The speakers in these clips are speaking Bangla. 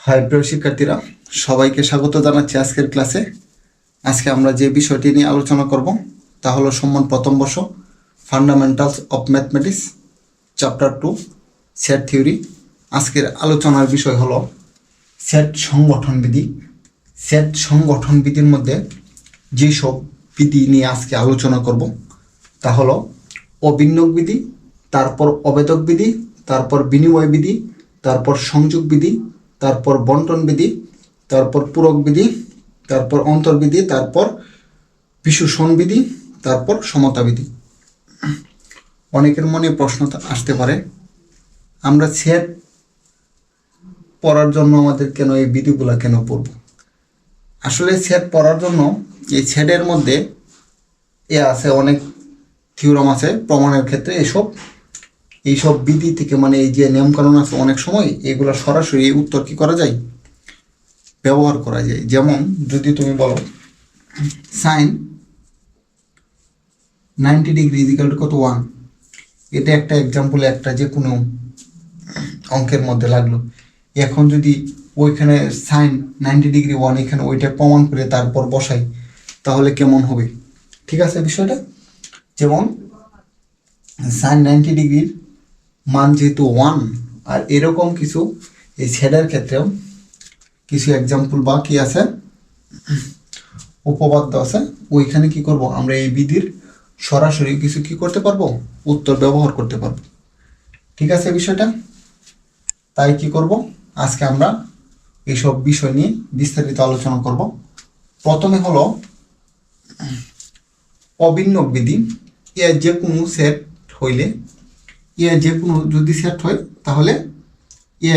হাই প্রিয় শিক্ষার্থীরা, সবাইকে স্বাগত জানাচ্ছি আজকের ক্লাসে। আজকে আমরা যে বিষয়টি নিয়ে আলোচনা করব তা হলো সম্মান প্রথম বর্ষ fundamentals of mathematics chapter 2 set theory. আজকের আলোচনার বিষয় হলো সেট সংগঠন বিধি। সেট সংগঠন বিধির মধ্যে যেসব বিধি নিয়ে আজকে আলোচনা করব তা হলো অভিন্নক বিধি, তারপর অবেদক বিধি, তারপর বিনিময় বিধি, তারপর সংযোগ বিধি, তারপর বন্টন বিধি, তারপর পূরক বিধি, তারপর অন্তর্বিধি, তারপর বিশোষণ বিধি, তারপর সমতা বিধি। অনেকের মনে প্রশ্ন আসতে পারে, আমরা সেট পড়ার জন্য আমাদের কেন এই বিধিগুলো কেন পড়ব? আসলে সেট পড়ার জন্য এই সেটের মধ্যে আছে অনেক থিওরাম আছে প্রমাণের ক্ষেত্রে। এইসব বিধি থেকে মানে এই যে নিয়মকানুন আছে, অনেক সময় এগুলো সরাসরি উত্তর কি করা যায়, ব্যবহার করা যায়। যেমন যদি তুমি বলো সাইন 90 ডিগ্রি ইজিক্যাল টু কত 1, এটা একটা এক্সাম্পলে একটা যে কোনো অঙ্কের মধ্যে লাগলো। এখন যদি ওইখানে সাইন 90 ডিগ্রি 1 এখানে ওইটা প্রমাণ করে তারপর বসাই, তাহলে কেমন হবে? ঠিক আছে বিষয়টা। যেমন সাইন 90 ডিগ্রির মান যেহেতু 1, আর এরকম কিছু এই সেটের ক্ষেত্রেও কিছু এক্সাম্পল বা কি আছে, উপপাদ্য আছে, ওইখানে কি করব আমরা এই বিধির সরাসরি কিছু কি করতে পারবো, উত্তর ব্যবহার করতে পারবো। ঠিক আছে বিষয়টা। তাই কি করব, আজকে আমরা এইসব বিষয় নিয়ে বিস্তারিত আলোচনা করব। প্রথমে হলো অভিন্নক বিধি। এর যে কোনো সেট হইলে, এর যে কোনো যদি সেট হয় তাহলে A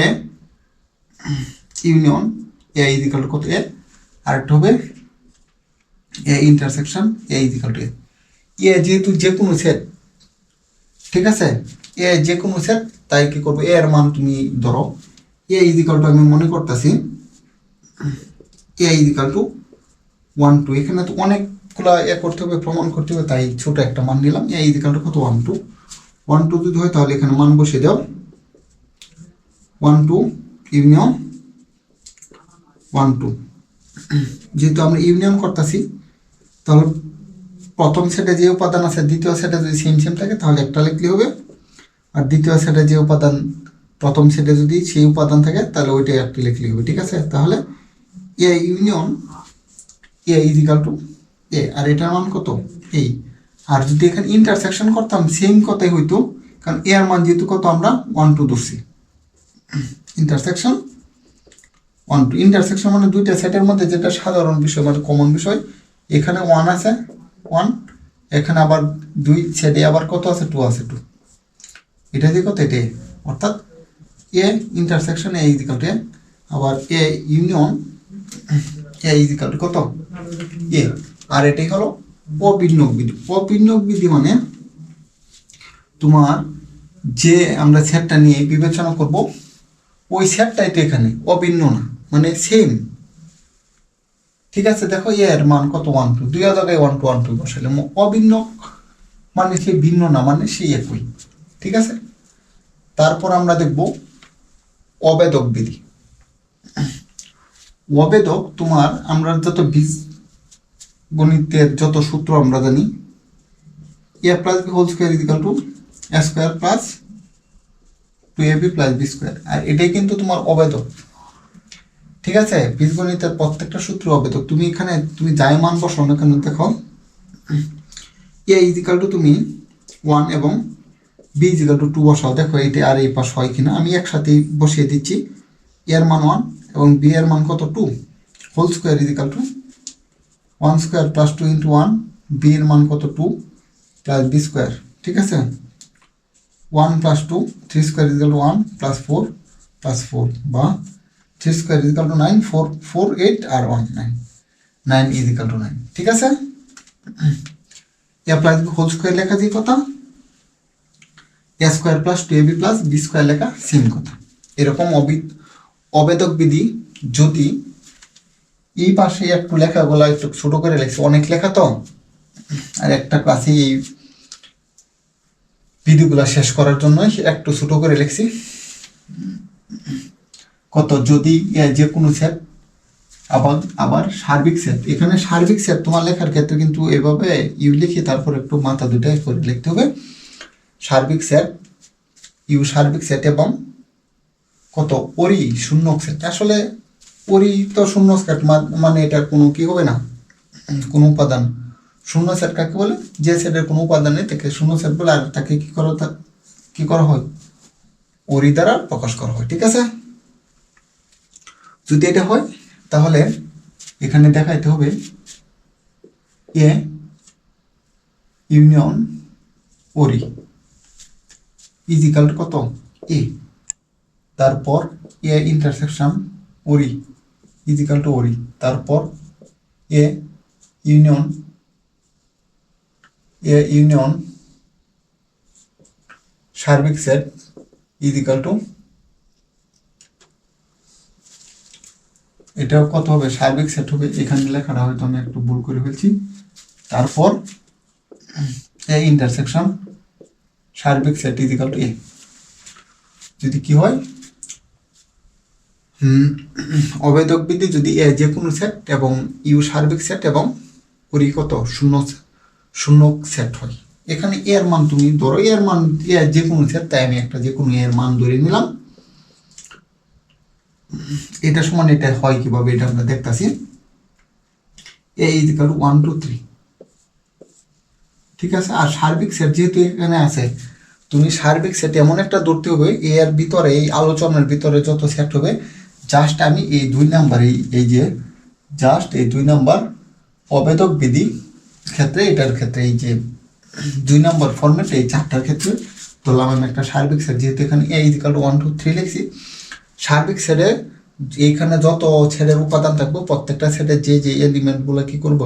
union A is equal to কত এ, আর একটা হবে A intersection A is equal to A. A যেহেতু যে কোনো সেট, ঠিক আছে, এ যে কোনো সেট, তাই কি করবো, এর মান তুমি ধরো এ ইজিক্যাল টু, আমি মনে করতেছি এ ইজিক্যাল টু 1 2। এখানে তো অনেকগুলা এ করতে হবে, প্রমাণ করতে হবে, তাই ছোট একটা মান নিলাম। এ ইজিক্যাল টু কত 1 2 1 2 যদি হয় তাহলে এখানে মান বসিয়ে দাও 1 2 ইউনিয়ন 1 2। যেহেতু আমরা ইউনিয়ন করতেছি, তাহলে প্রথম সেটে যে উপাদান আছে দ্বিতীয় সেটে যদি সেম সেম থাকে তাহলে একটা লিখলে হবে, আর দ্বিতীয় সেটে যে উপাদান প্রথম সেটে যদি সেই উপাদান থাকে তাহলে ওইটাই একটি লিখলে হবে। ঠিক আছে, তাহলে A union A is equal to A, আর এটার মান কত এই। আর যদি এখানে ইন্টারসেকশন করতাম সেম কথাই হইতো, কারণ এর মান যেহেতু কত আমরা 1 2 ধরছি। ইন্টারসেকশন 1 2, ইন্টারসেকশন মানে দুইটা সেটের মধ্যে যেটা সাধারণ বিষয় মানে কমন বিষয়, এখানে 1 আছে 1, এখানে আবার দুই সেটে আবার কত আছে 2 আছে 2, এটা দিয়ে কত এটাই, অর্থাৎ A intersection A is equal to A, আবার A union A is equal to কত এ। আর এটাই হলো অভিন্নক বিধি। অভিন্নক বিধি মানে তোমার যে আমরা সেটটা নিয়ে বিবেচনা করব ওই সেটটাই তো এখানে অভিন্ন না, মানে সেম। ঠিক আছে, দেখো এর মান কত 1 2, দুই জায়গায় 1 2 1 2 বসাইলে অভিন্ন মানে সে ভিন্ন না, মানে সেই একই। ঠিক আছে, তারপর আমরা দেখব অবেদক বিধি। অবেদক তোমার আমরা যত বীজ গণিতের যত সূত্র আমরা জানি, A plus B whole square is equal to A square plus 2ab plus B square, আর এটাই কিন্তু তোমার অবেদক। ঠিক আছে, বীজগণিতের প্রত্যেকটা সূত্র অবেদক। তুমি এখানে তুমি যাই মান বসাও না কেন, দেখো এ ইজিক্যাল টু তুমি 1 এবং বি ইজিক্যাল টু 2 বসাও, দেখো এইটা আর এই পাশ হয় কিনা। আমি একসাথেই বসিয়ে দিচ্ছি, এর মান 1 এবং বি এর মান কত 2, whole square is equal to 1 square plus 2 into 1, B এর মান কত 2 প্লাস বি স্কোয়ার। ঠিক আছে, 1 plus 2 3 square is equal to 1 plus 4 plus 4, বা 3 স্কোয়ার ইজিক্যাল টু 9 4 4 8 আর 1 9 9 ইজিক্যাল টু 9। ঠিক আছে, A plus B whole square লেখা যে কথা, A square plus 2ab plus B square লেখা সেম কথা। এরকম অবেদক বিধি যদি এই পাশে একটু লেখাগুলো একটু ছোট করে লেখছি, অনেক লেখা তো, আর একটা ক্লাসে এই বিধিগুলো শেষ করার জন্য একটু ছোট করে লিখছি। কত যদি যে কোনো সেট আবার আবার সার্বিক সেট। এখানে সার্বিক সেট তোমার লেখার ক্ষেত্রে কিন্তু এভাবে ইউ লিখে তারপর একটু মাথা দুটাই করে লিখতে হবে। সার্বিক সেট ইউ সার্বিক সেট এবং কত পরি শূন্যক সেট। আসলে পরি তো শূন্য সেট মানে এটা কোনো কি হবে না, কোনো উপাদান। শূন্য সেট কাকে বলে? যে সেটের কোনো উপাদান নেই তাকে শূন্য সেট বলে, আর তাকে কি করা হয়? পরি দ্বারা প্রকাশ করা হয়। ঠিক আছে, যদি এটা হয় তাহলে এখানে দেখাইতে হবে এ ইউনিয়ন পরি ইজ ইকাল টু কত? এ। তারপর এ ইন্টারসেকশন ওরি ইজ ইকাল টু ওরি। তারপর এ ইউনিয়ন সার্বিক সেট ইজ ইকাল টু, এটাও কত হবে? সার্বিক সেট হবে। এখানে লেখাটা হয়তো আমি একটু ভুল করে ফেলছি। তারপর এ ইন্টারসেকশন সার্বিক সেট ইজ ইকাল টু এ। যদি কি হয়, অবেদক বিধি যদি এ যে কোনো সেট এবং ইউ সার্বিক সেট এবং ওরি কত শূন্য সেট হয়। এখানে এর মান তুমি ধরো, এর মান যে কোনো সেট, তাই আমি একটা যে কোনো এর মান ধরে নিলাম। এটা সমান এটা হয় কিভাবে এটা আমরা দেখতেছি। এ ইজ ইকুয়াল টু 1 2 3। ঠিক আছে, আর সার্বিক সেট যেহেতু এখানে আছে, তুমি সার্বিক সেট এমন একটা ধরতে হবে এর ভিতরে, এই আলোচনার ভিতরে যত সেট হবে, জাস্ট আমি এই 2 নাম্বার এই যে জাস্ট এই 2 নাম্বার অবেদক বিধি ক্ষেত্রে, এটার ক্ষেত্রে এই যে 2 নাম্বার ফরম্যাট, এই চারটার ক্ষেত্রে ধরলাম আমি একটা সার্বিক সেট। যেহেতু এখানে এ ইজ ইকুয়াল টু 1 2 3 লিখছি, সার্বিক সেটে এইখানে যত সেটের উপাদান থাকবে প্রত্যেকটা সেটের যে এলিমেন্টগুলো কি করবো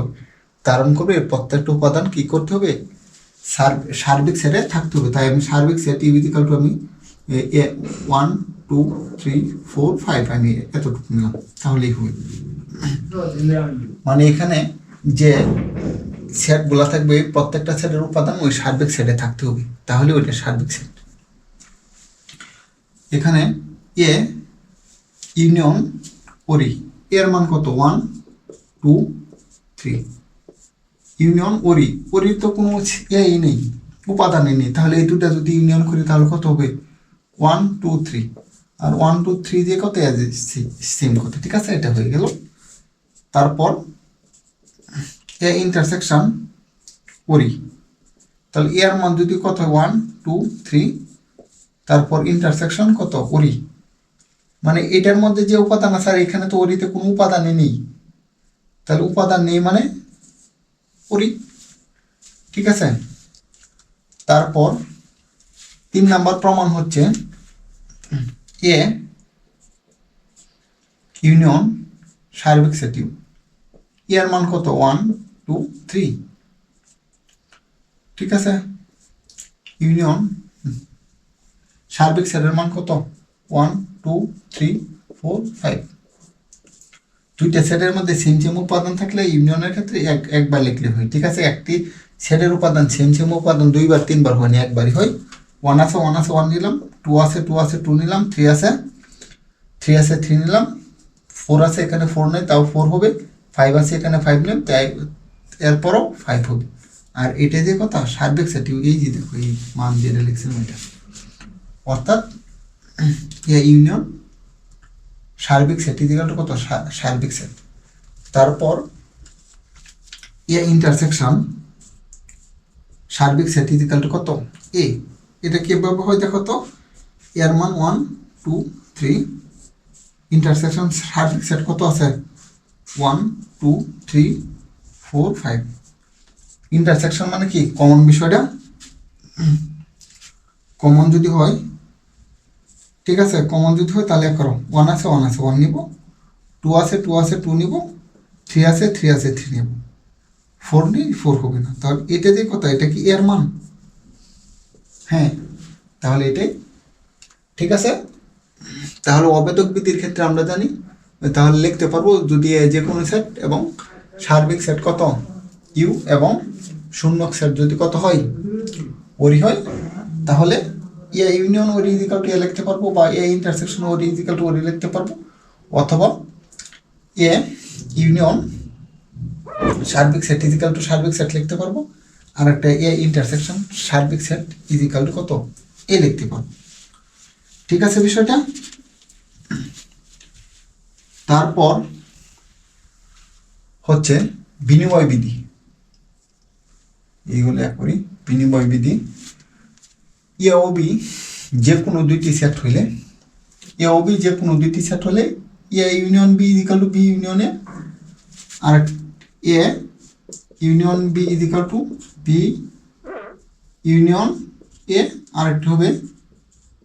ধারণ করবে, প্রত্যেকটা উপাদান কি করতে হবে? সার্বিক সেটে থাকতে হবে। তাই আমি সার্বিক set U is equal to আমি 1 2 3 4 5 আমি এতটুকু নিলাম, তাহলেই হবে। মানে এখানে যে সেটগুলো থাকবে প্রত্যেকটা সেটের উপাদান ওই সার্বিক সেটে থাকতে হবে, তাহলে ওইটা সার্বিক সেট। এখানে এ ইউনিয়ন ওরি এর মান কত? 1 2 3। ইউনিয়ন ওরি, ওরির তো কোনো এই নেই, উপাদানই নেই, তাহলে এই দুটা যদি ইউনিয়ন করি তাহলে কত হবে? 1 2 3। আর 1 2 3 দিয়ে কত সেম কত? ঠিক আছে, এটা হয়ে গেল। তারপর এ ইন্টারসেকশন ওরি, তাহলে এর মান যদি কত? 1 2 3, তারপর ইন্টারসেকশন কত? ওরি। মানে এটার মধ্যে যে উপাদান আছে, আর এখানে তো ওরিতে কোনো উপাদানই নেই, তাহলে উপাদান নেই মানে ওরি। ঠিক আছে, তারপর 3 নাম্বার প্রমাণ হচ্ছে এ ইউনিয়ন সার্বিক সেট ইউ, এর মান কত? 1 2 3। ঠিক আছে, ইউনিয়ন সার্বিক সেটের মান কত? 1 2 3 4 5। দুইটা সেটের মধ্যে সেম সেম উপাদান থাকলে ইউনিয়নের ক্ষেত্রে একবার লিখলে হয়। ঠিক আছে, একটি সেটের উপাদান সেম সেম উপাদান 2 বার 3 বার হয় না, একবারই হয়। 1 আছে 1 আছে 1 নিলাম, 2 আছে 2 আছে 2 নিলাম, 3 আছে 3 আছে 3 নিলাম, 4 আছে এখানে 4 নেই তাও 4 হবে, 5 আছে এখানে 5 নিলাম, তাই এরপরও 5 হবে। আর এটা যে কথা সার্বিক সেট, এই যে দেখো এই মান যেটা লিখছিলাম এটা, অর্থাৎ ইউনিয়ন সার্বিক সেট ইজ ইকুয়াল টু কত? সার্বিক সেট। তারপর এ ইন্টারসেকশন সার্বিক সেট ইজ ইকুয়াল টু কত? এ। এটা কিভাবে হয় দেখো তো, এর মান 1 2 3, ইন্টারসেকশন সার্বিক সেট কত আছে? 1 2 3 4 5। ইন্টারসেকশন মানে কি? কমন বিষয়টা কমন যদি হয়, ঠিক আছে, কমন যদি হয় তাহলে করো 1 আছে 1 আছে 1 নিব, 2 আছে 2 আছে 2 নিব, 3 আছে 3 আছে 3 নিব, 4 নেই 4 হবে না। তাহলে এটা যে কথা, এটা কি এর মান? হ্যাঁ, তাহলে এটাই ঠিক আছে। তাহলে অবেদক বিধির ক্ষেত্রে আমরা জানি, তাহলে লিখতে পারবো যদি যে কোনো সেট এবং সার্বিক সেট কত? ইউ এবং শূন্যক সেট যদি কত হয়? ওরি হয়, তাহলে এ ইউনিয়ন ওর ইজিক্যাল টু এ লিখতে পারবো, বা এ ইন্টারসেকশন ওর ইজিক্যাল টু ওর লিখতে পারবো, অথবা এ ইউনিয়ন সার্বিক সেট ইজিক্যাল টু সার্বিক সেট লিখতে পারবো, আর একটা এ ইন্টারসেকশন সার্বিক সেট ইজিক্যাল টু কত এ লিখতে পারবো। ঠিক আছে বিষয়টা। তারপর হচ্ছে বিনিময় বিধি, এইগুলো এক করি। বিনিময় বিধি, এ ও বি যে কোনো দুইটি সেট হইলে, এ ও বি যে কোনো দুইটি সেট হলে A union B is equal to B union A, আর A union B is equal to B union A, আর একটা হবে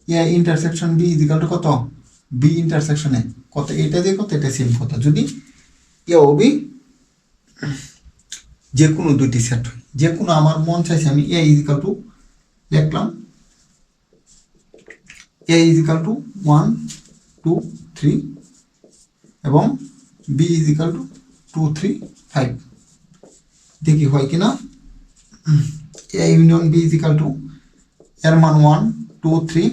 A intersection B is equal to কত বি ইন্টারসেকশন এ, কত এটা দিয়ে কত এটা সেম কথা। যদি এ ও বি যে কোনো দুইটি সেট হয়, যে কোনো আমার মন চাইছে আমি এ ইজিক্যাল টু লিখলাম এ ইজিক্যাল টু 1 2 3 এবং বি ইজিক্যাল টু 2 3 5, দেখি হয় কিনা। A union B is equal to এর মান 1 2 3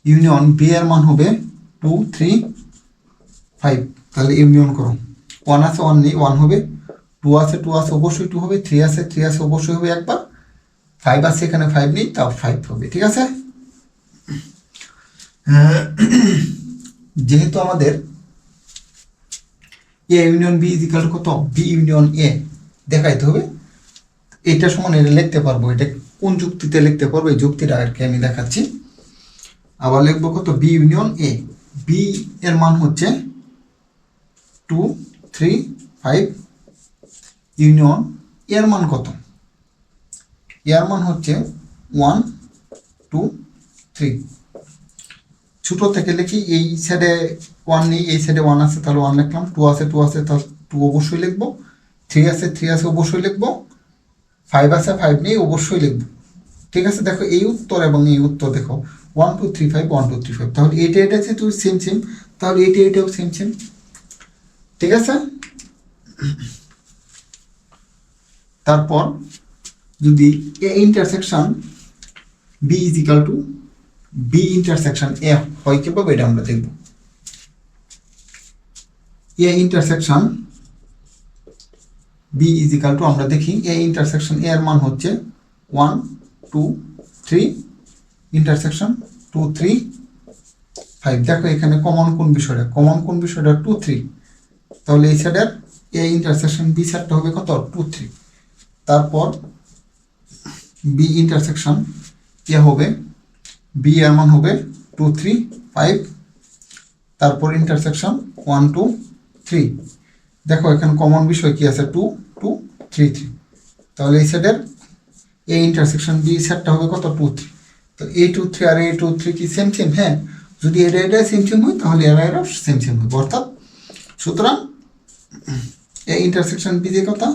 ইউনিয়ন বি এর মান হবে 2 3 5, তাহলে ইউনিয়ন করো। 1 আছে 1 নেই, 1 হবে, 2 আছে 2 আছে অবশ্যই 2 হবে, 3 আছে 3 আছে অবশ্যই হবে একবার, 5 আছে এখানে 5 নেই তাও 5 হবে। ঠিক আছে, যেহেতু আমাদের A union B is equal to কত বি ইউনিয়ন এ দেখাইতে হবে, এটা সমান এটা লিখতে পারবো। এটা কোন যুক্তিতে লিখতে পারবো এই যুক্তিটা আর কি আমি দেখাচ্ছি। আবার লিখবো কত বি ইউনিয়ন এ, বি এর মান হচ্ছে 2 3 5 ইউনিয়ন এর মান কত, এর মান হচ্ছে 1 2 3। ছোট থেকে লিখি, এই সাইডে 1 নেই এই সাইডে 1 আছে তাহলে 1 লিখলাম, 2 আছে 2 আছে তাহলে 2 অবশ্যই লিখবো, 3 আছে 3 আছে অবশ্যই লিখবো, 5 আছে 5 নেই অবশ্যই লিখবো। ঠিক আছে, দেখো এই উত্তর এবং এই উত্তর দেখো 1 2 3 5 1 2 3 5, তাহলে এটা এটা যেহেতু সেম সেম তাহলে এটা এটাও সেম সেম। ঠিক আছে, তারপর যদি A intersection B is equal to B intersection A হয় কিভাবে এটা আমরা দেখব। A intersection B is equal to আমরা দেখি এ ইন্টারসেকশন এ এর মান হচ্ছে 1 2 3 ইন্টারসেকশন 2 3 5। দেখো এখানে কমন কোন বিষয়টা, কমন কোন বিষয়টা 2 3, তাহলে এই সাইডের এ ইন্টারসেকশন বি সাইডটা হবে কত 2 3। তারপর বি ইন্টারসেকশন এ হবে বি এর মান হবে 2 3 5, তারপর ইন্টারসেকশন 1 2 3। দেখো এখানে কমন বিষয় কি আছে 2 2 3 3, তাহলে এই সাইডের এ ইন্টারসেকশন বি সেটটা হবে কত 2 3। তো এ 2 3 আর এ 2 3 কি সেম সেম? হ্যাঁ, যদি এটা এটা সেম সেম হয় তাহলে এরা এরা সেম সেম হবে, অর্থাৎ সুতরাং এ ইন্টারসেকশন বি যে কথা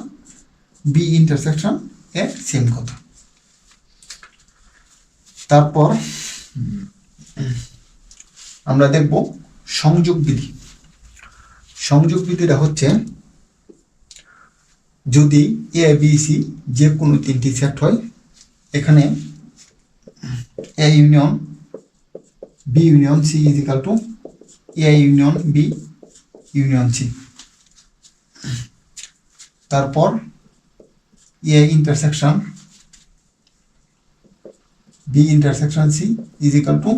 বি ইন্টারসেকশন এ সেম কথা। তারপর আমরা দেখব সংযোগ বিধি। সংযোগ বিধিটা হচ্ছে যদি এ বি সি যে কোনো তিনটি সেট হয়, এখানে A union B union C is equal to A union B union C, তারপর A intersection B intersection C is equal to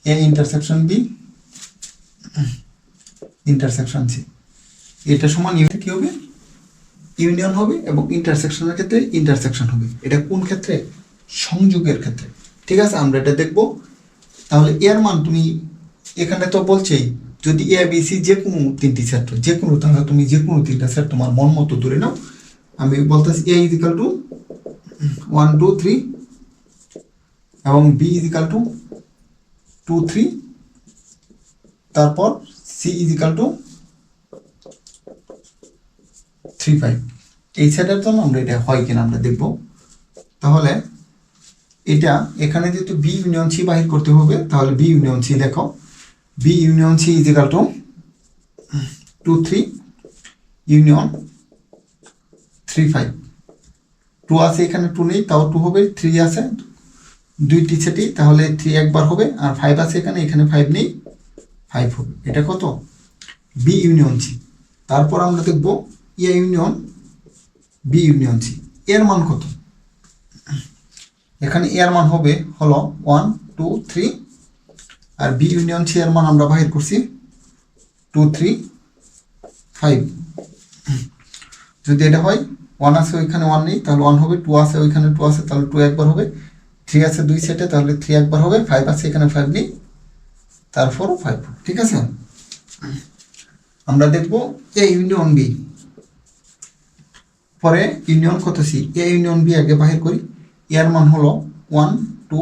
A intersection B intersection C. এটা সমান কি হবে ইউনিয়ন হবে এবং ইন্টারসেকশনের ক্ষেত্রে ইন্টারসেকশন হবে। এটা কোন ক্ষেত্রে? সংযোগের ক্ষেত্রে। ঠিক আছে, আমরা এটা দেখব। তাহলে এর মান তুমি এখানে তো বলছেই যদি এ বি সি যে কোনো তিনটি সেট যে কোনো, তাহলে তুমি যে কোনো তিনটা সেট তোমার মন মতো ধরে নাও। আমি বলতেছি এ ইজিক্যাল টু 1 2 3 এবং বি ইজিক্যাল টু 2 3, তারপর সি ইজিক্যাল টু 3 5। এই সেটের জন্য আমরা এটা হয় কিনা আমরা দেখব। তাহলে এটা এখানে যেহেতু বি ইউনিয়ন সি বাহির করতে হবে, তাহলে বি ইউনিয়ন সি দেখো B union C is equal to 2 3 union 3 5। 2 আছে এখানে 2 নেই তাও 2 হবে, 3 আছে দুইটি সেটই, তাহলে 3 একবার হবে, আর 5 আছে এখানে 5 নেই, 5 হবে। এটা কত? B union C. তারপর আমরা দেখব A union B union C, এর মান কত? এখানে এর মান হবে হলো 1 2 3, আর বি ইউনিয়ন সি এর মান আমরা বাহির করছি 2 3 5। যদি এটা হয় 1 আছে ওইখানে 1 নেই, তাহলে 1 হবে, 2 আছে ওইখানে 2 আছে, তাহলে 2 একবার হবে, 3 আছে 2 সেটে, তাহলে 3 একবার হবে, 5 আছে এখানে 5 নেই, তারপরও 5। ঠিক আছে, আমরা দেখব এ ইউনিয়ন বি, পরে ইউনিয়ন কত সি। এ ইউনিয়ন বি আগে বাহির করি, এর মান হলো 1 2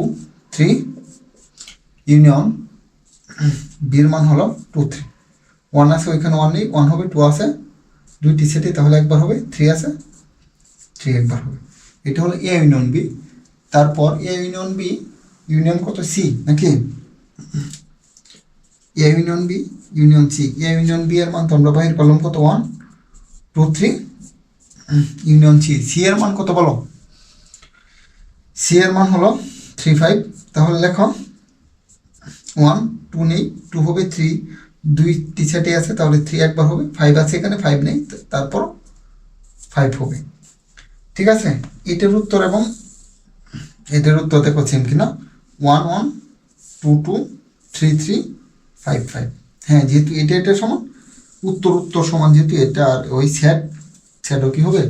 3, ইউনিয়ন বির মান হলো 2 3। 1 আছে ওইখানে 1 নেই, 1 হবে, 2 আছে দুইটি সেটে, তাহলে একবার হবে, 3 আছে 3 একবার হবে। এটা হলো এ ইউনিয়ন বি। তারপর এ ইউনিয়ন বি ইউনিয়ন কত সি নাকি, A union B union C. A union B এর মান তো আমরা বাহির করলাম কত, 1 2 3, ইউনিয়ন সি। সি এর মান কত বলো? সি এর মান হলো 3 5। তাহলে লেখো 1 2 নেই, 2 হবে, 3 দুইটি সেটে আছে, তাহলে 3 একবার হবে, 5 আছে এখানে 5 নেই, তারপর 5 হবে। ঠিক আছে, এটার উত্তর এবং এটার উত্তর দেখো সেম কিনা, 1 1 2 2 3 3 5 5। হ্যাঁ, যেহেতু এটা সমান, উত্তর সমান, যেহেতু এটা আর ওই সেটও কি হবে,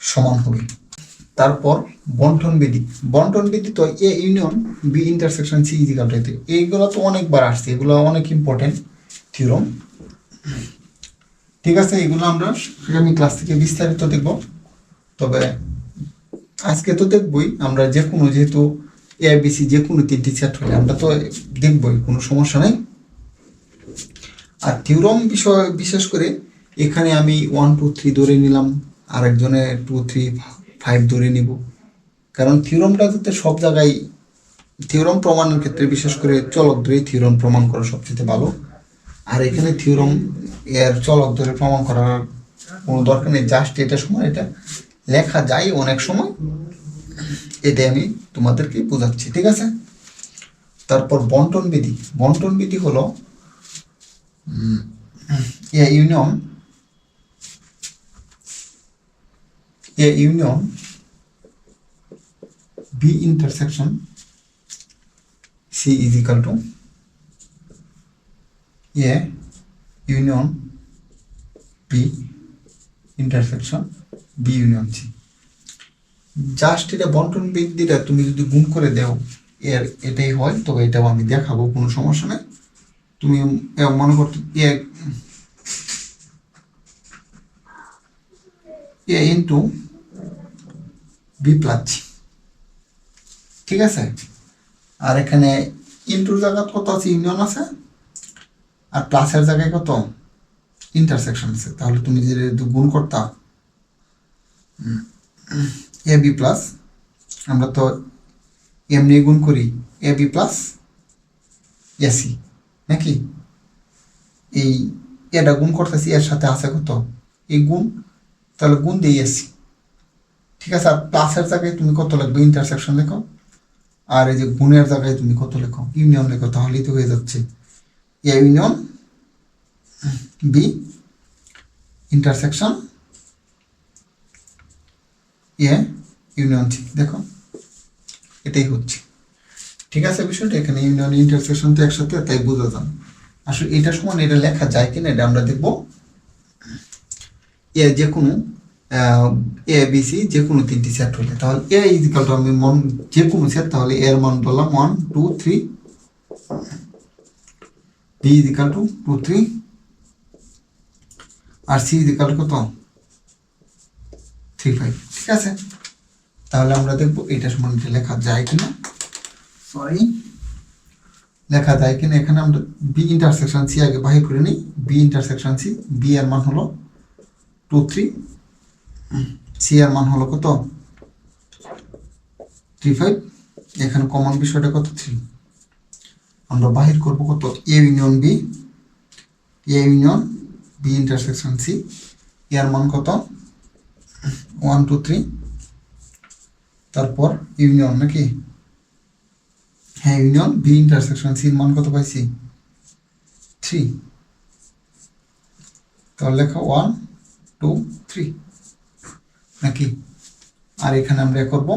সমান হবে। তারপর বন্টন বিধি তো A union B intersection C is equal to A. এইগুলো তো অনেকবার আসছে, এগুলো অনেক ইম্পর্টেন্ট থিওরাম। ঠিক আছে, এগুলো আমরা আগামী ক্লাস থেকে বিস্তারিত দেখব। তবে আজকে তো দেখবই আমরা, যে কোনো, যেহেতু এ বি সি যে কোনো তিনটি সেট হলে আমরা তো দেখবই, কোনো সমস্যা নেই। আর থিওরাম বিষয় বিশেষ করে এখানে আমি 1 2 3 ধরে নিলাম, আরেকজনে 2 3 5 ধরে নিব, কারণ থিওরামটা যাতে সব জায়গায়, থিওরাম প্রমাণের ক্ষেত্রে বিশেষ করে চলক ধরে থিওরাম প্রমাণ করা সবচেয়ে ভালো। আর এখানে থিওরাম এর চলক ধরে প্রমাণ করার কোনো দরকার নেই, জাস্ট এটা সময় এটা লেখা যায় অনেক সময়, এটা আমি তোমাদেরকে বোঝাচ্ছি। ঠিক আছে, তারপর বন্টন বিধি হলো A union B intersection C is equal to A union B intersection B union C. Just এটা বন্টন বিধিটা তুমি যদি গুণ করে দাও এটাই হয়, তবে এটাও আমি দেখাবো, কোনো সমস্যা নেই। তুমি মনে করতে এ ইন্টু বি প্লাস, ঠিক আছে। আর এখানে ইন্টুর জায়গায় কত আছে, ইউনিয়ন আছে, আর প্লাসের জায়গায় কত, ইন্টারসেকশন আছে। তাহলে তুমি যদি গুণ করতা এ বি প্লাস, আমরা তো এমনি গুণ করি, এ বি প্লাস এসি নাকি, এই এটা গুণ করতেছি, এর সাথে আছে কত এই গুণ, তাহলে গুণ দিয়ে এসি। ঠিক আছে, আর প্লাসের জায়গায় তুমি কত লিখবে, ইন্টারসেকশন লেখো, আর এই যে গুণের জায়গায় তুমি কত লেখো, ইউনিয়ন লেখো, তাহলেই তো হয়ে যাচ্ছে A union B intersection A union C. দেখো এটাই হচ্ছে। ঠিক আছে, বিষয়টা এখানে ইউনিয়ন ইন্টারসেকশন তো একসাথে, তাই বোঝা যান। আসলে এটা সমান এটা লেখা যায় কিনা এটা আমরা দেখব। এ যে কোনো এ বি সি যে কোনো তিনটি সেট হলে, তাহলে এ ইজিক্যাল টু আমি যে কোনো সেট, তাহলে এর মান বললাম 1 2 3, B is equal to 2 3, R C is equal to কত 3 5। ঠিক আছে, তাহলে আমরা দেখবো এটা সমান এটা লেখা যায় কিনা, লেখা যায় কিনা। এখানে আমরা বি ইন্টারসেকশন সি আগে বাহির করে নিই, বি ইন্টারসেকশন সি, বি এর মান হলো 2 3, সি এর মান হলো কত 3 5, এখানে কমন বিষয়টা কত 3, আমরা বাহির করব কত A union B intersection C, এর মান কত 1 2 3, তারপর ইউনিয়ন নাকি হ্যাঁ ইউনিয়ন বি ইন্টারসেকশন সি এর মান কত পাইছি 3 তাহলে লেখা 1 2 3 নাকি আর এখানে আমরা করব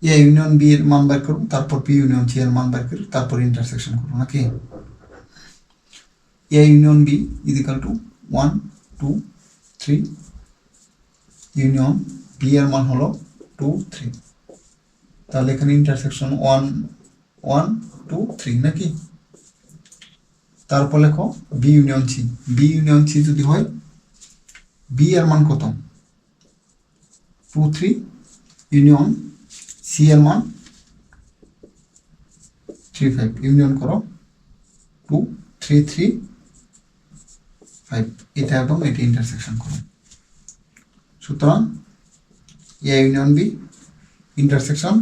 এ ইউনিয়ন বি এর মান বের করব তারপর বি ইউনিয়ন সি এর মান বের করব তারপর ইন্টারসেকশন করব নাকি A union B is equal to 1 2 3 union B এর মান হলো 2 3 তাহলে এখানে ইন্টারসেকশন 1 1 2 3 নাকি তারপর লেখো বি ইউনিয়ন সি যদি হয় বি এর মান কত 2 3 ইউনিয়ন সি এর মান 3 5 ইউনিয়ন করো 2 3 3 5 এটা এবং এটা ইন্টারসেকশন করো সুতরাং A union B intersection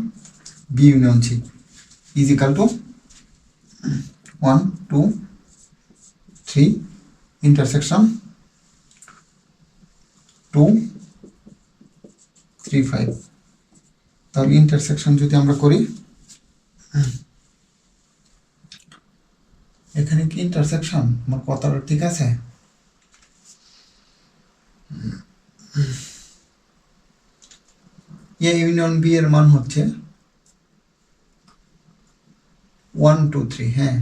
B union C is equal to 1 2 3 intersection 2 3 5 তাহলে ইন্টারসেকশন যদি আমরা করি এখানে কি ইন্টারসেকশন আমার কথাটা ঠিক আছে এ ইউনিয়ন বি এর মান হচ্ছে 1 2 3 হ্যাঁ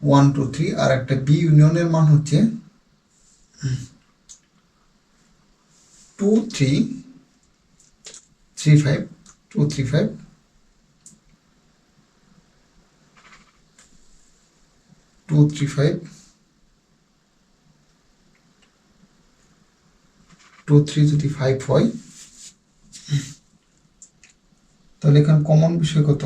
1 2 3 আর একটা বি ইউনিয়নের মান হচ্ছে 2 3 3 5 2 3 5 2 3 5 2 3 যদি 5 হয় তাহলে এখানে কমন বিষয় কত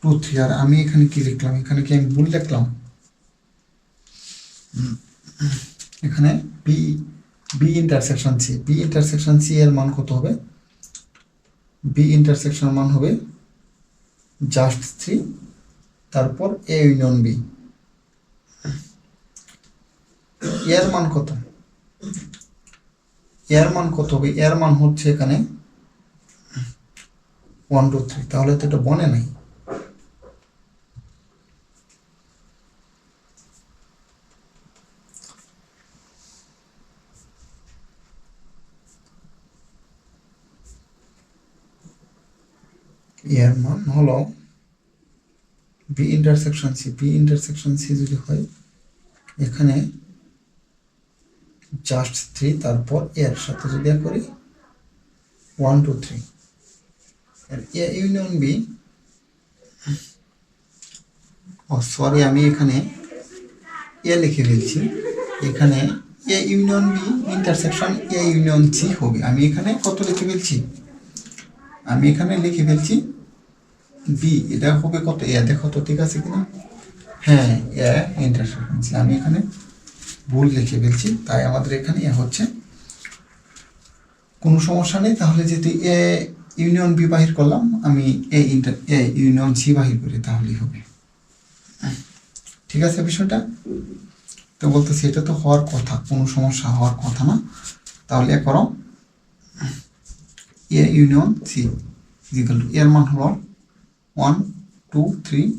2 3 আর আমি এখানে কি লিখলাম এখানে কি আমি ভুল লিখলাম এখানে বি বি ইন্টারসেকশন সি এর মান কত হবে বি ইন্টারসেকশন মান হবে জাস্ট 3 তারপর এ ইউনিয়ন বি এর মান কত হবে এর মান হচ্ছে এখানে 1 2 3 তাহলে তো এটা বনে নাই এর মান হলো বি ইন্টারসেকশন সি যদি হয় এখানে জাস্ট 3 তারপর এর সাথে যদি করি 1 2 3 আর এ ইউনিয়ন বি সরি আমি এখানে এ লিখে ফেলছি এখানে A union B intersection A union C হবে আমি এখানে কত লিখে ফেলছি বি এটা হবে কত এ দেখো তো ঠিক আছে কিনা হ্যাঁ এ ইন্টারসেকশন সি আমি এখানে ভুল লিখে ফেলছি তাই আমাদের এখানে এ হচ্ছে কোনো সমস্যা নেই তাহলে যদি এ ইউনিয়ন বি বাহির করলাম আমি এ ইউনিয়ন সি বাহির করি তাহলেই হবে ঠিক আছে বিষয়টা তো বলতেছি এটা তো হওয়ার কথা কোনো সমস্যা হওয়ার কথা না তাহলে এ করো A union C equal to এর মান হলো 1 2 3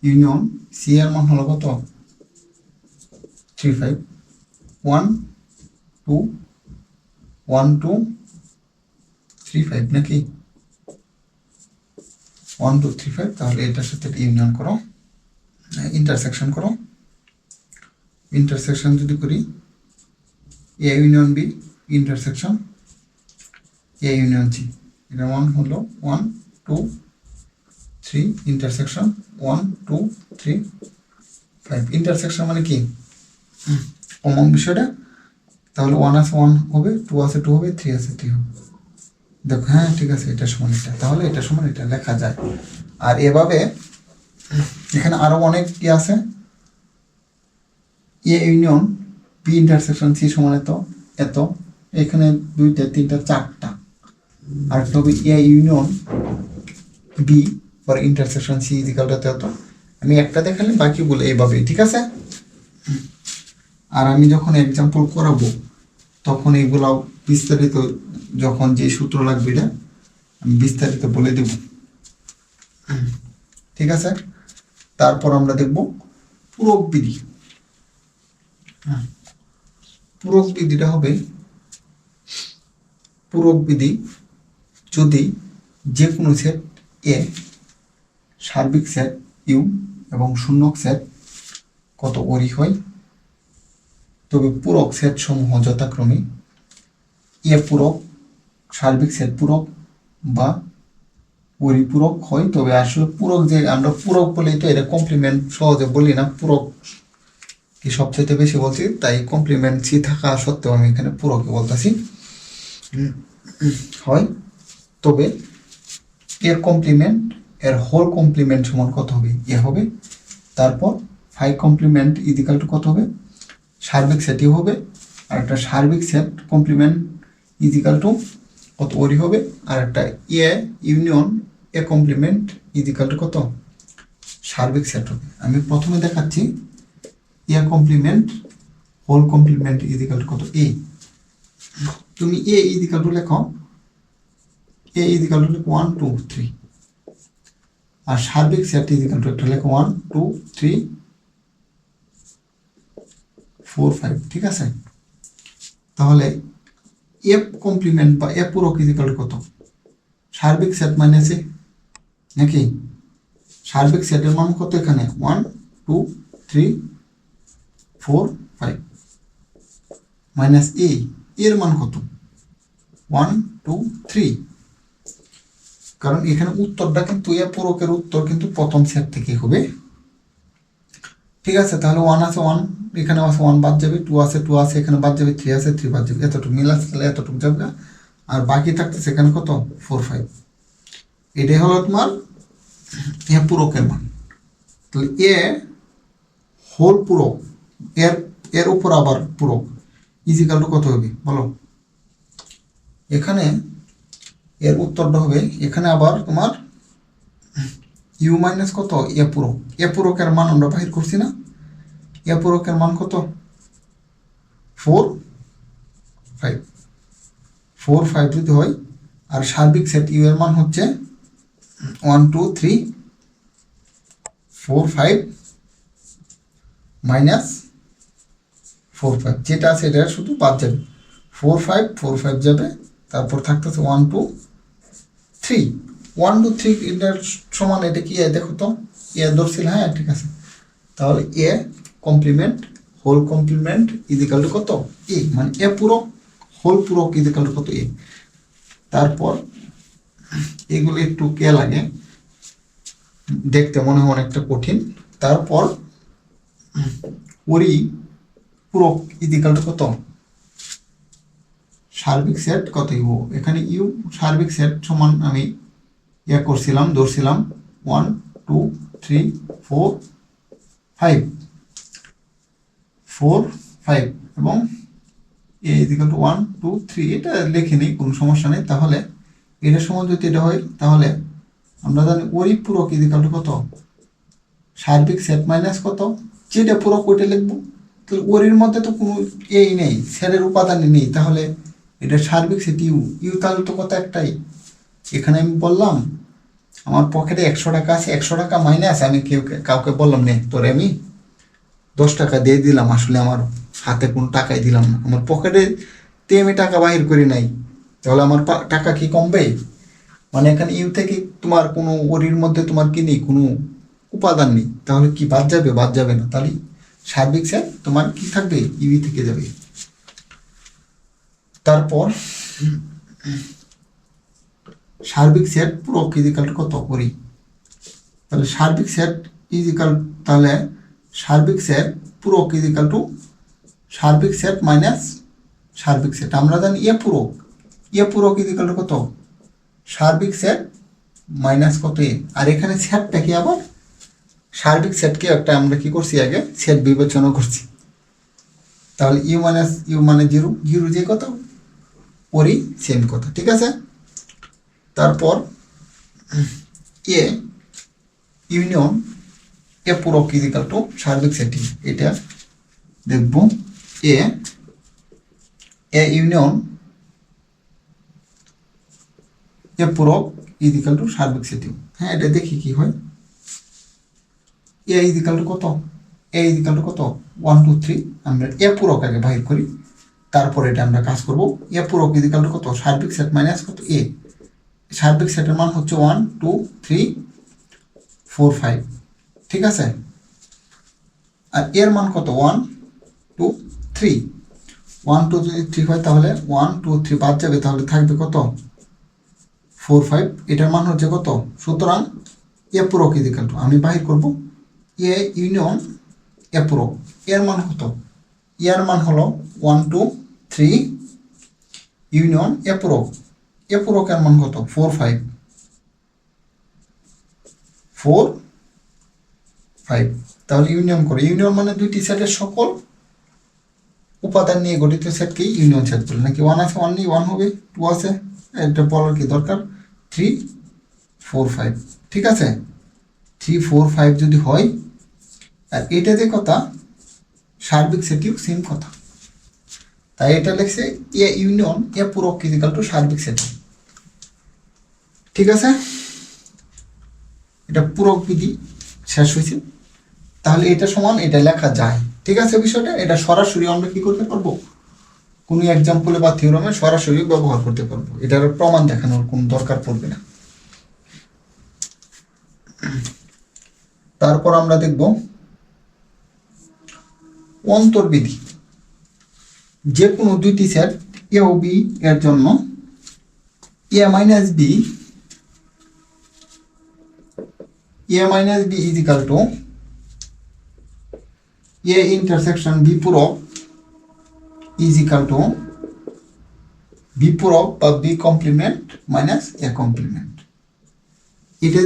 ইউনিয়ন সি এর মান হলো কত 3 5 1 2 1 2 3 5 নাকি 1 2 3 5 তাহলে এটার সাথে ইউনিয়ন করো ইন্টারসেকশন করো ইন্টারসেকশন যদি করি A union B intersection A union C এটা মান হলো 1 2 3 ইন্টারসেকশন 1 2 3 5 ইন্টারসেকশন মানে কি কমন বিষয়টা তাহলে 1 আছে 1 হবে 2 আছে 2 হবে 3 আছে 3 হবে দেখো হ্যাঁ ঠিক আছে এটা সমান এটা তাহলে এটা সমান এটা লেখা যায় আর এভাবে এখানে আরো অনেক কি আছে A union B intersection C সমান এত এখানে 2টা 3টা 4টা আর তবে A union B for intersection C equal to এত আমি একটা দেখালে বাকিগুলো এইভাবে ঠিক আছে আর আমি যখন এক্সাম্পল করাবো তখন এইগুলো বিস্তারিত যখন যে সূত্র লাগবে এটা আমি বিস্তারিত বলে দেব, ঠিক আছে। তারপর আমরা দেখব পূরক বিধি। পূরক বিধিটা হবে পূরক বিধি যদি যে কোনো সেট এ সার্বিক সেট ইউ এবং শূন্যক সেট কত ওরি হয়, তবে পূরক সেট সমূহ যথাক্রমে এ পূরক, সার্বিক সেট পূরক বা পরিপূরক হয়। তবে আসলে পূরক যে আমরা পূরক বলি তো এটা কমপ্লিমেন্ট সহজে বলি না, পূরক কি সবচেয়ে বেশি বলছি, তাই কমপ্লিমেন্ট সি থাকা সত্ত্বেও আমি এখানে পূরকই বলতেছি হয়। তবে এর কমপ্লিমেন্ট, এর হোল কমপ্লিমেন্ট সমান কত হবে, এ হবে। তারপর 5 কমপ্লিমেন্ট ইজিক্যাল টু কত হবে, সার্বিক সেটই হবে। আর একটা সার্বিক সেট কমপ্লিমেন্ট ইজিক্যাল টু কত ওরি হবে। আর একটা A union A complement is equal to কত, সার্বিক সেট হবে। আমি প্রথমে দেখাচ্ছি A complement whole complement is equal to কত, এ। তুমি এ ইজিক্যাল টু লেখো, এ ইজিক্যাল টু 1 2 3, আর সার্বিক সেট ইজিক্যাল টু একটা লেখো 1 2 3 4 5, ঠিক আছে। তাহলে এফ কমপ্লিমেন্ট বা এ পূরক ইজিক্যাল টু কত, সার্বিক সেট মাইনাস এ, নাকি? সার্বিক সেটের মান কত এখানে 1 2 3 4 5 মাইনাস এ, এর মান কত 1 2 3, কারণ এখানে উত্তরটা কিন্তু এ পূরকের উত্তর কিন্তু প্রথম সেট থেকে হবে, ঠিক আছে। তাহলে 1 আছে 1, এখানে আছে 1 বাদ যাবে, 2 আছে 2 আছে, এখানে বাদ যাবে, 3 আছে 3 বাদ যাবে, এতটুকু মিল আছে, তাহলে এতটুকু যাবে। আর বাকি থাকতেছে এখানে কত 4 5, এটাই হলো তোমার এ পূরকের মান। তাহলে এ হোল পূরক, এর এর উপর আবার পূরক ইজিক্যাল টু কত হবে বলো। এখানে এর উত্তরটা হবে, এখানে আবার তোমার ইউ মাইনাস কত এ পূরক, এ পূরকের মান আমরা বাহির করছি না, এ পূরকের মান কত 4 5, 4 5 যদি হয়। আর সার্বিক সেট ইউ এর মান হচ্ছে 1 2 3 4 5 মাইনাস 4 5, যেটা আছে এটা শুধু বাদ যাবে, 4 5 4 5 যাবে। তারপর থাকতেছে 1 2 3, 1 2 3 এটার সমান, এটা কি দেখো তো, এ ধরছিল, হ্যাঁ ঠিক আছে। তাহলে A complement whole complement is equal to কত, এ, মানে এ পূরক হোল পূরক ইজিক্যাল টু কত, এ। তারপর এগুলো একটু কে লাগে, দেখতে মনে হয় অনেকটা কঠিন। তারপর পরিপূরক ইজিক্যাল টু কত, সার্বিক সেট কত ইউ, এখানে ইউ সার্বিক সেট সমান আমি ইয়ে করছিলাম, ধরছিলাম 1 2 3 4 5 4 5 এবং এ ইজিক্যাল টু 1 2 3, এটা লিখে নিই, কোনো সমস্যা নেই। তাহলে এটার সময় যদি এটা হয়, তাহলে আমরা জানি পরিপূরক ইজিক্যাল টু কত, সার্বিক সেট মাইনাস কত, যেটা পূরক ওইটা লিখবো। তাহলে ওরির মধ্যে তো কোনো এই নেই, সেটের উপাদানই নেই, তাহলে এটা সার্বিক সেট ইউ, ইউ তাহলে তো কত একটাই। এখানে আমি বললাম আমার পকেটে 100 টাকা আছে, 100 টাকা মাইনাস আমি কাউকে বললাম নে তোরে আমি 10 টাকা দিয়ে দিলাম, আসলে আমার হাতে কোনো টাকাই দিলাম না, আমার পকেটে তে আমি টাকা বাহির করি নাই, তাহলে আমার টাকা কি কমবে? মানে এখানে ইউ থেকে তোমার কোনো ওরির মধ্যে তোমার কি নেই, কোনো উপাদান নেই, তাহলে কি বাদ যাবে? বাদ যাবে না। তাহলে সার্বিক সেট তোমার কি থাকবে, ইউ থেকে যাবে। তারপর সার্বিক সেট পূরক ইজিক্যাল টু কত করি, তাহলে সার্বিক সেট ইজিক্যাল, তাহলে সার্বিক সেট পূরক ইজিক্যাল টু সার্বিক সেট মাইনাস সার্বিক সেট। আমরা জানি এ পূরক, এ পূরক ইজিক্যাল টু কত, সার্বিক সেট মাইনাস কত এ। আর এখানে সেটটা কি আবার সার্বিক সেটকে একটা আমরা কি করছি আগে সেট বিবেচনা করছি, তাহলে ইউ মাইনাস ইউ মানে 0 0 যে কত ওরই সেম কথা, ঠিক আছে। তারপর এ ইউনিয়ন এ পূরক ইজিক্যাল টু সার্বিক সেটিং, এটা দেখব এ ইউনিয়ন এ পূরক ইজ ইকাল টু সার্বিক সেট ইউ। হ্যাঁ, এটা দেখি কি হয়। এ ইজ ইকাল টু কত? এ ইজ ইকাল টু কত? 1 2 3। আমরা এ পূরক আগে বাহির করি, তারপর এটা আমরা কাজ করব। এ পূরক ইজ ইকাল টু কত? সার্বিক সেট মাইনাস কত? এ। সার্বিক সেটের মান হচ্ছে 1 2 3 4 5, ঠিক আছে? আর এর মান কত? 1 2 3। 1 2 যদি 3 হয় তাহলে 1 2 3 বাদ যাবে, তাহলে থাকবে কত? 4 5। এটার মান হচ্ছে কত? সুতরাং এ পূরক ইজ ইকাল টু, আমি বাহির করব এ ইউনিয়ন এ পূরক। এর মান কত? এর মান হলো 1 2 3 ইউনিয়ন এ পূরক। এ পূরকের মান কত? 4 5 4 5। তাহলে ইউনিয়ন করে, ইউনিয়ন মানে দুইটি সেটের সকল উপাদান নিয়ে গঠিত সেটকে ইউনিয়ন সেট বলে। নাকি 1 আছে 1 নেই 1 হবে, 2 আছে, এটা বলার কি দরকার? 3 4 5, ঠিক আছে? 3 4 5 যদি হয়, আর এটা যে কথা সার্বিক সেটিও সেম কথা, তাই এটা লিখছে এ ইউনিয়ন এ পূরক ইজ ইকাল টু সার্বিক সেট, ঠিক আছে? এটা পূরক বিধি শেষ হয়েছে। তাহলে এটা সমান এটা লেখা যায়, ঠিক আছে? বিষয়টা এটা সরাসরি আমরা কি করতে পারবো, কোনো এক্সাম্পলে বা থিওরামে সরাসরি ব্যবহার করতে পারবো, এটার প্রমাণ দেখানোর কোনো দরকার পড়বে না। তারপর আমরা দেখব অন্তর্বিধি। যে কোনো দুইটি সেট এ ও বি এর জন্য A minus B is equal to A intersection B পূরক ইজ ইকাল টু বি পূরক বা B complement minus A complement. এটা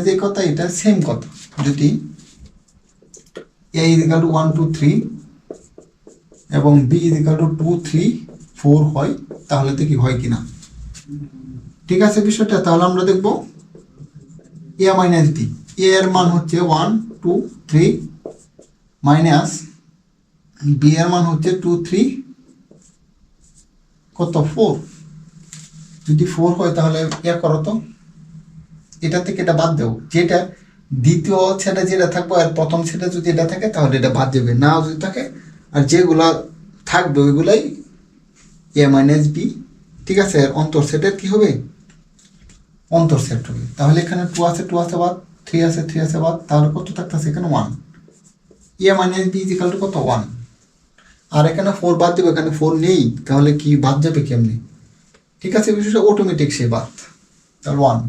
যে কথা এটা সেম কথা। যদি এ ইজ ইকাল টু 1 2 3 এবং বি ইজ ইকাল টু 2 3 4 হয়, তাহলে তো কি হয় কিনা, ঠিক আছে বিষয়টা? তাহলে আমরা দেখব এ মাইনাস বি, এর মান হচ্ছে 1 2 3 মাইনাস বি এর মান হচ্ছে 2 3 কত 4। যদি 4 হয় তাহলে এ করো তো, এটা থেকে এটা বাদ দেও, যেটা দ্বিতীয় সেটে যেটা থাকবে আর প্রথম সেটে যদি এটা থাকে তাহলে এটা বাদ যাবে, না যদি থাকে আর যেগুলা থাকবে ওইগুলাই এ মাইনাস বি, ঠিক আছে? আর অন্তর সেটের কি হবে? অন্তর সেট হবে। তাহলে এখানে 2 আছে 2 আছে বাদ, 3 আছে 3 আছে বাদ, তাহলে কত থাকতেছে এখানে 1। A minus B is equal to কত? 1। আর এখানে 4 বাদ দেবে, এখানে 4 নেই, তাহলে কি বাদ যাবে কেমনি, ঠিক আছে? বিষয়টা অটোমেটিক সে বাদ, তাহলে 1।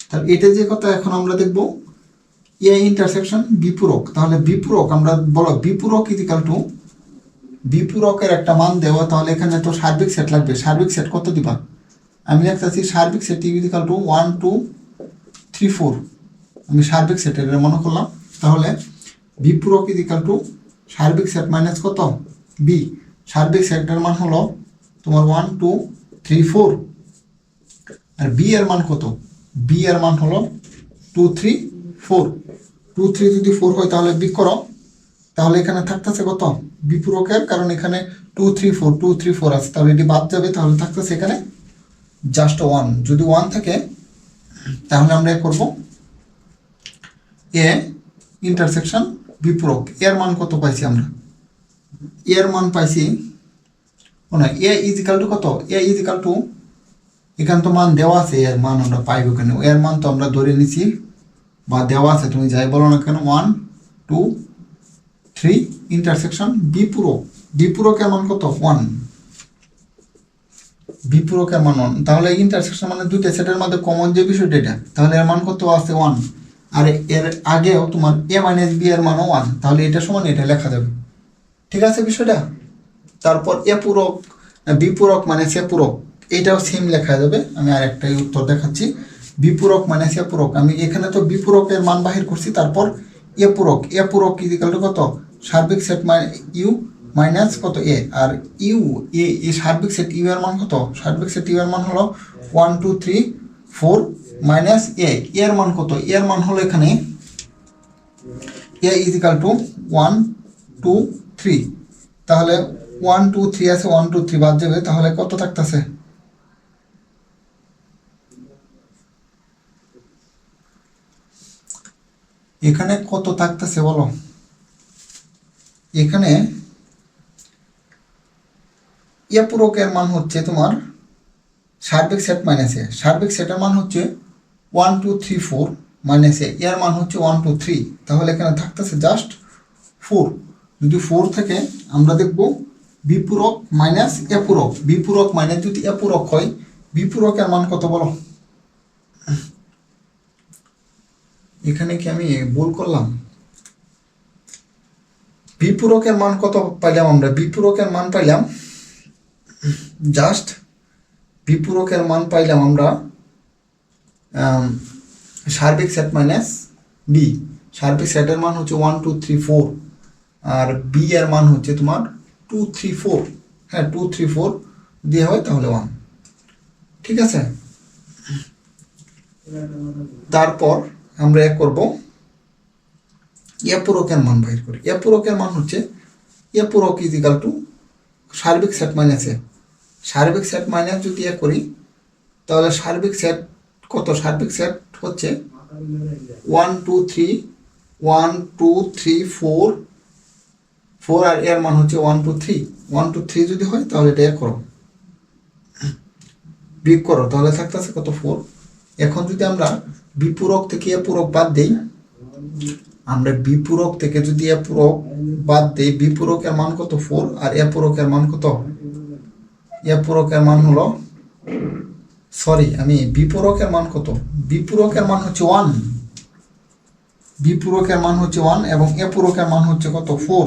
তাহলে এটা যে কথা এখন আমরা দেখব এ ইন্টারসেকশন বিপূরক। তাহলে বিপূরক আমরা বলো বিপূরক ইজ ইকাল টু, বিপূরকের একটা মান দেওয়া, তাহলে এখানে তো সার্বিক সেট লাগবে। সার্বিক সেট কত দিবা? আমি লিখতেছি সার্বিক সেট ইজ ইকাল টু 1 2 3 4। আমি সার্বিক সেটের মনে করলাম, তাহলে বিপূরক ইজ ইকাল টু সার্বিক সেট মাইনাস কত? বি। সার্বিক সেটের মান হলো তোমার 1 2 3 4, আর বি এর মান কত? বি এর মান হলো 2 3 4। 2 3 যদি 4 হয় তাহলে বি করো, তাহলে এখানে থাকতেছে কত? বিপূরকের, কারণ এখানে 2 3 4 2 3 4 আছে, তাহলে এটি বাদ যাবে, তাহলে থাকতেছে এখানে জাস্ট 1। যদি 1 থাকে তাহলে আমরা করব এ ইন্টারসেকশন বিপূরক। এর মান কত পাইছি আমরা? এর মান পাইছি না, এ ইজ ইকাল টু কত? এ ইজ ইকাল টু, এখানে তো মান দেওয়া আছে, এর মান আমরা পাইব কেন? এর মান তো আমরা ধরে নিছি বা দেওয়া আছে, তুমি যাই বলো না কেন। 1 2 3 ইন্টারসেকশন বিপূরক। বিপূরকের মান কত? 1। বিপূরকের মান 1। তাহলে ইন্টারসেকশন মানে দুইটা সেটের মধ্যে কমন যে বিষয়টা এটা, তাহলে এর মান কত আছে? 1। আর এর আগেও তোমার এ মাইনাস বি এর মানও 1, তাহলে এটা সমান এটা লেখা যাবে, ঠিক আছে বিষয়টা? তারপর এ পূরক বিপূরক মানে সে পূরক, এটাও সেম লেখা যাবে। আমি আর একটাই উত্তর দেখাচ্ছি। বিপূরক মানে সে পূরক, আমি এখানে তো বিপূরকের মান বাহির করছি, তারপর এ পূরক। এ পূরক ইজিক্যাল টু কত? সার্বিক সেট ইউ মাইনাস কত? এ। আর ইউ এ সার্বিক সেট ইউ এর মান কত? সার্বিক সেট ইউ এর মান হলো 1 2 3 4 মাইনাস এ। এর মান কত? এর মান হলো এখানে এ ইজিক্যাল টু 1 2 3। তাহলে 1 2 3 আছে, 1 2 3 বাদ যাবে, তাহলে কত থাকতেছে? এখানে কত থাকতেছে বলো? এখানে এ পূরকের মান হচ্ছে তোমার সার্বিক সেট মাইনাস এ, সার্বিক সেটের মান হচ্ছে 1 2 3 4 মাইনাস এ, এর মান হচ্ছে 1 2 3, তাহলে এখানে থাকতেছে জাস্ট 4। যদি 4 থেকে আমরা দেখব বিপূরক মাইনাস এ পূরক, বিপূরক মাইনাস যদি এ পূরক হয়, বিপূরকের মান কত বলো? এখানে কি আমি ভুল করলাম? বিপূরকের মান কত পাইলাম আমরা? বিপূরকের মান পাইলাম জাস্ট, বিপূরকের মান পাইলাম আমরা সার্বিক সেট মাইনাস বি, সার্বিক সেটের মান হচ্ছে 1 2 3 4 আর বি এর মান হচ্ছে তোমার 2 3 4। হ্যাঁ 2 3 4 দিয়ে হয় তাহলে 1, ঠিক আছে। তারপর আমরা এক করব এ পূরকের মান বাইর করি। এ পূরকের মান হচ্ছে এ পূরক ইজ ইকাল টু সার্বিক সেট মাইনাস এ, সার্বিক সেট মাইনাস যদি এ করি তাহলে সার্বিক সেট কত? সার্বিক সেট হচ্ছে 1 2 3 1 2 3 4 4 আর এর মান হচ্ছে 1 2 3, 1 2 3 যদি হয় তাহলে এটা করো, বিয়োগ করো, তাহলে থাকতেছে কত? 4। এখন যদি আমরা বিপূরক থেকে এ পূরক বাদ দেই, আমরা বিপূরক থেকে যদি এ পূরক বাদ দেই, বিপূরকের মান কত? 4 আর এ পূরকের মান কত? এ পূরকের মান হলো, সরি আমি বিপূরকের মান কত? বিপূরকের মান হচ্ছে 1, বিপূরকের মান হচ্ছে 1 এবং এ পূরকের মান হচ্ছে কত? 4।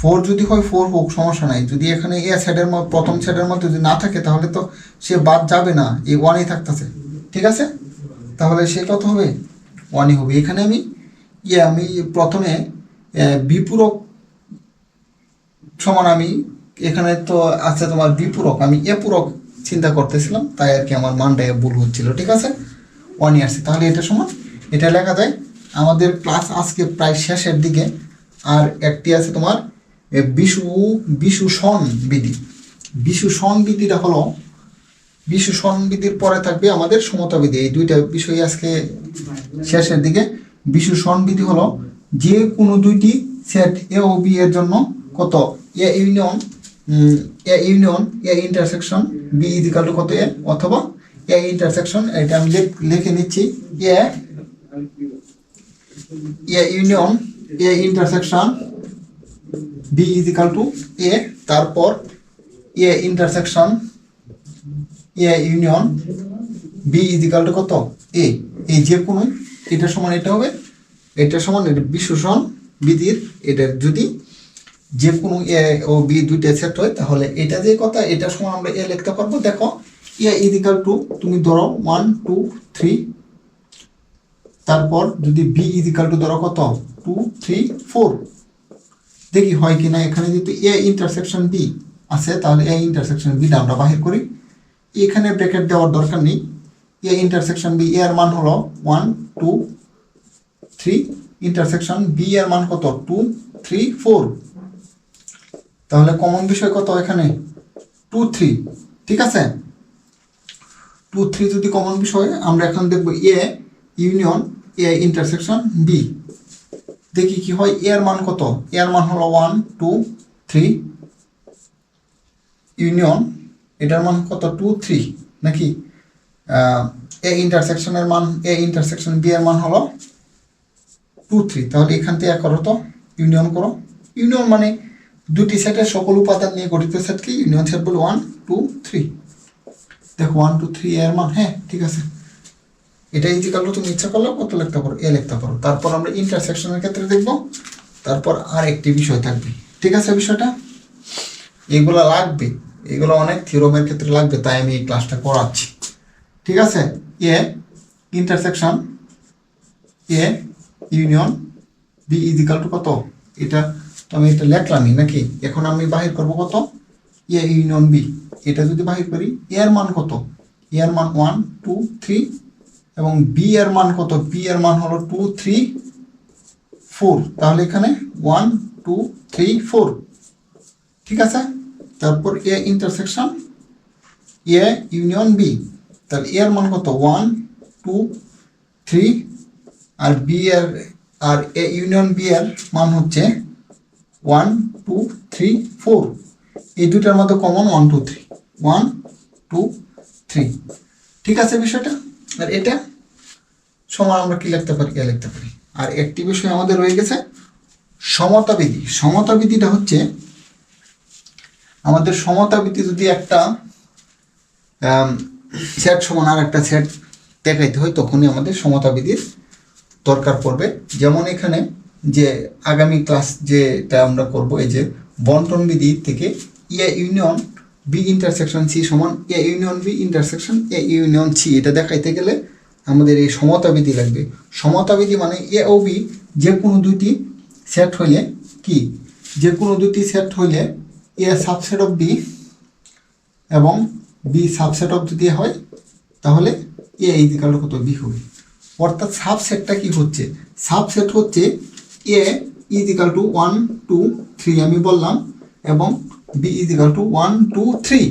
4 যদি হয় 4 হোক, সমস্যা নাই। যদি এখানে এ সেটের মধ্যে প্রথম সেটের মধ্যে যদি না থাকে তাহলে তো সে বাদ যাবে না, এই 1ই থাকতেছে, ঠিক আছে। তাহলে সে কত হবে? 1ই হবে। এখানে আমি প্রথমে বিপূরক সমান, আমি এখানে তো আছে তোমার বিপূরক, আমি এ পূরক চিন্তা করতেছিলাম, তাই আর কি আমার মানটা ভুল হচ্ছিল, ঠিক আছে। 1ই আসছে, তাহলে এটা সমান, এটা লেখা যায়। আমাদের ক্লাস আজকে প্রায় শেষের দিকে, আর একটি আছে তোমার বিশুষণ বিধি। বিশুষণ বিধিটা হলো, বিশুষণ বিধির পরে থাকবে আমাদের সমতা বিধি, এই দুইটা বিষয় আজকে শেষের দিকে। বিশুষণ বিধি হলো যে কোনো দুইটি সেট এ ও বি এর জন্য কত? A union A intersection B is equal to কত এ, অথবা এ ইন্টারসেকশন, এটা আমি লিখে নিচ্ছি, A union A intersection B is equal to A, তারপর A intersection A union B is equal to কত? এ। এই যে কোনো এটা সমান এটা হবে, এটা সমান এটা বিশুষণ বিধির, এটা যদি যে কোনো এ ও বি দুইটা সেট হয় তাহলে এটা যে কথা, এটা সমান আমরা এ লিখতে পারবো। দেখো এ ইজ ইকাল টু, তুমি ধরো 1 2 3, তারপর যদি বি ইজ ইকাল টু ধরো কত? 2 3 4, দেখি হয় কিনা। এখানে যদি এ ইন্টারসেকশন বি আছে তাহলে এ ইন্টারসেকশন বিটা আমরা বাহির করি, এখানে ব্র্যাকেট দেওয়ার দরকার নেই। এ ইন্টারসেকশন বি এর মান হলো 1 2 3, ইন্টারসেকশন বি এর মান কত? 2 3 4, তাহলে কমন বিষয় কত এখানে? 2 3, ঠিক আছে। 2 3 যদি কমন বিষয়, আমরা এখন দেখব A union A intersection B, দেখি কি হয়। এর মান কত? এর মান হলো 1 2 3 ইউনিয়ন, এটার মান কত? 2 3 নাকি? এ ইন্টারসেকশনের মান, এ ইন্টারসেকশন বি এর মান হলো 2 3, তাহলে এখান থেকে করো তো, ইউনিয়ন করো। ইউনিয়ন মানে দুটি সেটের সকল উপাদান নিয়ে গঠিত সেটকে ইউনিয়ন সেট বলে। 1 2 3, দেখো 1 2 3 এর মান, হ্যাঁ ঠিক আছে। এটা ইজিক্যাল টু, তুমি ইচ্ছা করলেও কত লিখতে পারো? এ লিখতে পারো। তারপর আমরা ইন্টারসেকশনের ক্ষেত্রে দেখব, তারপর আর একটি বিষয় থাকবে, ঠিক আছে। বিষয়টা এগুলো লাগবে, এগুলো অনেক থিওরামের ক্ষেত্রে লাগবে, তাই আমি এই ক্লাসটা করাচ্ছি, ঠিক আছে। A intersection A union B is equal to কত? এটা তো আমি এটা লেখলামই নাকি। এখন আমি বাহির করব কত? A union B. এটা যদি বাহির করি, এর মান কত? এর মান 1 2 3, এবং বি এর মান কত? বি এর মান হলো 2 3 4, তাহলে এখানে 1 2 3 4, ঠিক আছে। তারপর A intersection A union B, তাহলে এর মান কত? 1 2 3, আর বি এর আর এ ইউনিয়ন বি এর মান হচ্ছে 1 2 3 4, এই দুটার মধ্যে কমন 1 2 3, 1 2 3, ঠিক আছে বিষয়টা। আর এটা সমান আমরা কি লিখতে পারি, এ লিখতে পারি। আর একটি বিষয় আমাদের রয়ে গেছে সমতা বিধি। সমতা বিধিটা হচ্ছে আমাদের সমতা বিধি যদি একটা সেট সমান আর একটা সেট দেখাইতে হয় তখনই আমাদের সমতা বিধির দরকার পড়বে। যেমন এখানে যে আগামী ক্লাস যেটা আমরা করব, এই যে বন্টন বিধি থেকে A union B intersection C সমান A union B intersection A union C, এটা দেখাইতে গেলে আমাদের এই সমতা বিধি লাগবে। সমতা বিধি মানে এ ও বি যে কোনো দুইটি সেট হইলে কি, যে কোনো দুইটি সেট হইলে এ সাবসেট অফ বি এবং বি সাবসেট অফ যদি হয় তাহলে এ ইজিক্যাল টু কত, বি হবে। অর্থাৎ সাবসেটটা কি হচ্ছে, সাবসেট হচ্ছে এ ইজিক্যাল টু 1 2 3 আমি বললাম, এবং বি ইজিক্যাল টু 1 2 3,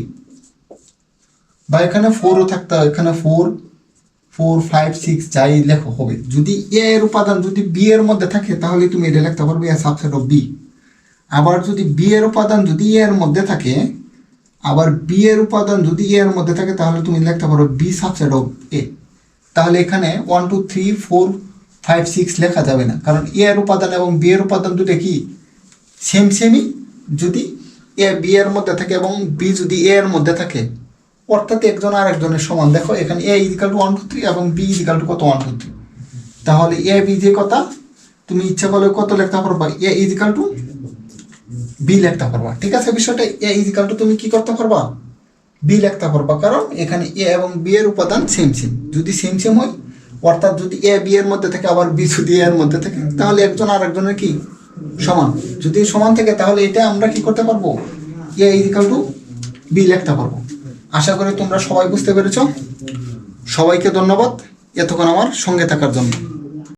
বা এখানে 4ও থাকতে হয়, এখানে 4 4 5 6 যাই লেখো হবে। যদি এ এর উপাদান যদি বি এর মধ্যে থাকে তাহলে তুমি এটা লিখতে পারবে এ সাবসেট অফ বি। আবার যদি বি এর উপাদান যদি এ এর মধ্যে থাকে, আবার বি এর উপাদান যদি এ এর মধ্যে থাকে তাহলে তুমি লিখতে পারো বি সাবসেট অফ এ। তাহলে এখানে 1 2 3 4 5 6 লেখা যাবে না, কারণ এ এর উপাদান এবং বি এর উপাদান দুটো কি সেমই। যদি এ বি এর মধ্যে থাকে এবং বি যদি এ এর মধ্যে থাকে, অর্থাৎ একজন আর একজনের সমান। দেখো এখানে এ ইজিক্যাল টু 1 2 3 এবং বি ইজিক্যাল টু কত 1 2 3, তাহলে এ বি যে কথা তুমি ইচ্ছা করলে কত লিখতে পারবা, এ ইজিক্যাল টু বি লিখতে পারবা। ঠিক আছে বিষয়টা, এ ইজিক্যাল টু তুমি কি করতে পারবা, বি লিখতে পারবা, কারণ এখানে এ এবং বি এর উপাদান সেম। যদি সেম হয়, অর্থাৎ যদি এ বি এর মধ্যে থাকে আবার বি যদি এর মধ্যে থাকে, তাহলে একজন আর একজনের কি সমান। যদি সমান থাকে তাহলে এটা আমরা কি করতে পারবো, এ ইজিক্যাল টু বি লিখতে পারবো। আশা করি তোমরা সবাই বুঝতে পেরেছ। সবাইকে ধন্যবাদ এতক্ষণ আমার সঙ্গে থাকার জন্য।